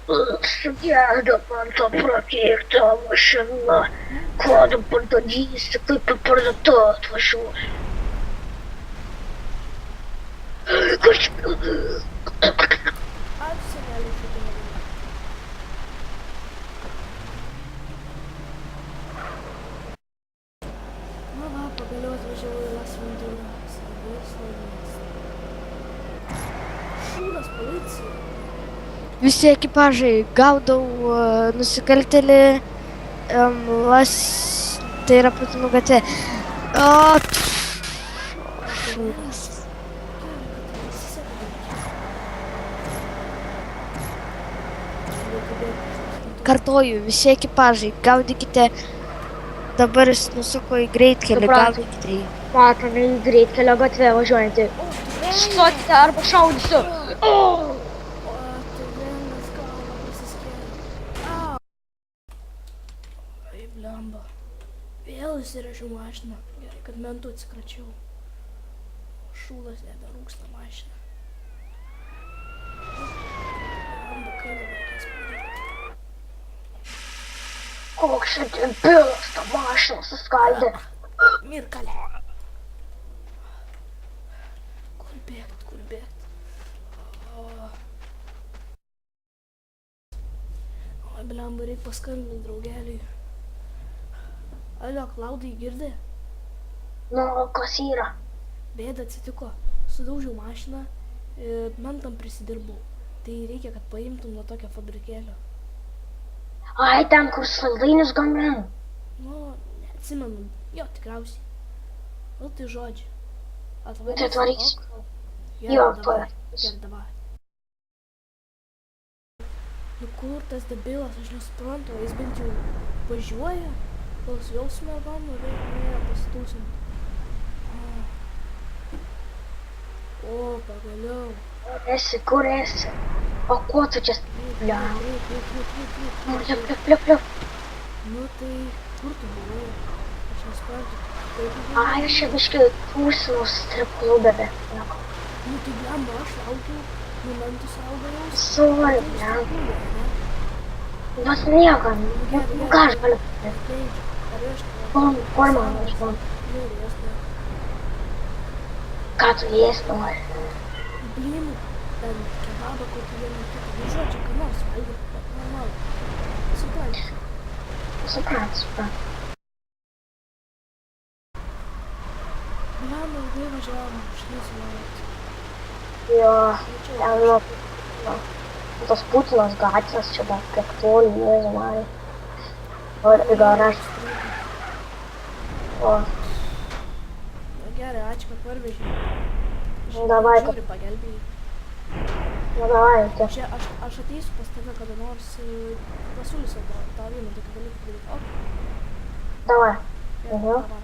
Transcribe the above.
Sugedo man tą prakeiktą mašiną. Kodą pardadysi, kaip į parduotuvę atvažiuos. Ačiū seneliui šitą negalėjau. Na va, pagaliau atvažiavau į Las Venturas. Svarbus. Šūdas policija. Visi ekipažai gaudau nusikaltėlį tai yra Putinų gatve. Kartoju, visi ekipažai, gaudykite. Dabar jis nusuko į greitkelį, gaudykite jį. Matome į greitkelio gatvę važiuojantį. Stokite arba šaudysiu. O, tai vienas galva prisiskėlė. Au. Ai, blemba. Vėl įsirašiau mašiną. Gerai, kad mentų atsikračiau. Šūdas neberūksta mašiną. Blemba, kaip dabar reikės padaryti? Koks čia debilas tą mašiną suskaldė. Mirkalė. Kur bėgt, kur bėgt? Oi, blemba, reik paskambinti draugeliui. Alio, Klaudai, girdi? Nu, kas yra? Bėda atsitiko. Sudaužiau mašiną, mentam prisidirbau. Tai reikia, kad paimtum nuo tokio fabrikėlio. Ai, ten, kur saldainius gamina. Nu, neatsimenu. Jo, tikriausiai. Nu, tai žodžiu. Tai atvarysiu. Gerai, Jo, davai. pavarys. Gerai, davai. Nu, kur tas debilas, aš nesuprantu, jis bent jau važiuoja, tos vėl su mergom norėjo pasitūsinti. O, pagaliau. Kur esi? O kuo tu čia? Bliam. Pliup. Nu, tai kur tu buvai? Aš nesuprantu. Ai, aš čia biškai tūsinau strip klube, bet nieko. Nu, tai blemba, aš laukiau, momentų saugojaus. Sorry, bliam. Bet nieko, nu ką aš galiu padaryti? Kur man važiuoti? Ką tu ėsti nori? Blynų, ten kebabą kokį vieną kitą. Nu, žodžiu, ką nors valgyti, bet normalu. Suprantu. Suprantu. Blemba, ilgai važiavom, aš nesimauti. Jo, ten nuo tos Putinos gatvės čia dar kiek toli, Jėzau Marija. O į garažą. O, Nu, gerai, ačiū, kad parvežė. Davai, Žiūri, pagelbėjai. nu davai, čia. Čia aš ateisiu pas tave kada nors, pasiūlysiu tau vieną tokį dalyką padaryti. O, Davai. gerai, Mhm. davai.